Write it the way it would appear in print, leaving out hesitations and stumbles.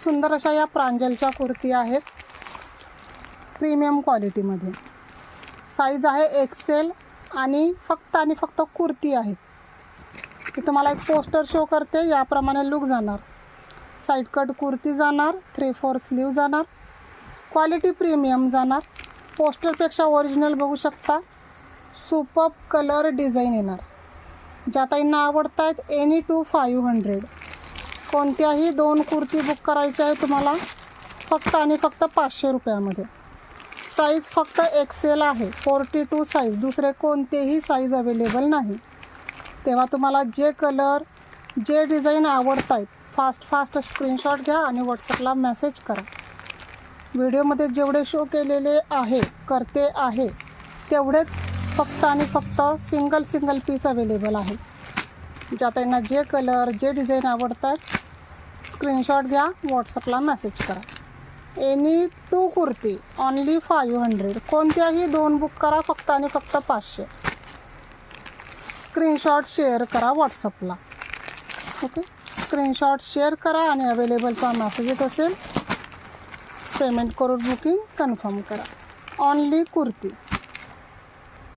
सुंदर अशा या प्रांजलच्या कुर्ती आहेत, प्रीमियम क्वालिटीमध्ये। साईज आहे एक्सेल आणि फक्त कुर्ती आहेत। मी तुम्हाला एक पोस्टर शो करते, याप्रमाणे लुक जाणार। साईड कट कुर्ती जाणार, 3/4 स्लीव जाणार, क्वालिटी प्रीमियम जाणार। पोस्टरपेक्षा ओरिजिनल बघू शकता। सुपर्ब कलर डिझाईन येणार। ज्या ताईंना आवडत आहेत एनी टू 500, कोणत्याही 2 कुर्ती बुक करायच्या आहे तुम्हाला फक्त आणि फक्त 500 रुपयामध्ये। साईज फक्त एक्सेल आहे, 42 साईज, दुसरे कोणतेही साईज अवेलेबल नाही। तेव्हा तुम्हाला जे कलर जे डिझाईन आवडत आहेत फास्ट स्क्रीनशॉट घ्या आणि व्हॉट्सअपला मेसेज करा। व्हिडिओमध्ये जेवढे शो केलेले करते आहे तेवढेच फक्त आणि फक्त सिंगल पीस अवेलेबल आहे। ज्या त्यांना जे कलर जे डिझाईन आवडत आहेत स्क्रीनशॉट घ्या, व्हॉट्सअपला मेसेज करा। एनी 2 कुर्ती ओनली 500, कोणत्याही 2 बुक करा फक्त आणि फक्त 500। स्क्रीनशॉट शेअर करा व्हॉट्सअपला। ओके, स्क्रीनशॉट शेअर करा आणि अवेलेबलचा मेसेज येत असेल पेमेंट करून बुकिंग कन्फर्म करा। ओनली कुर्ती।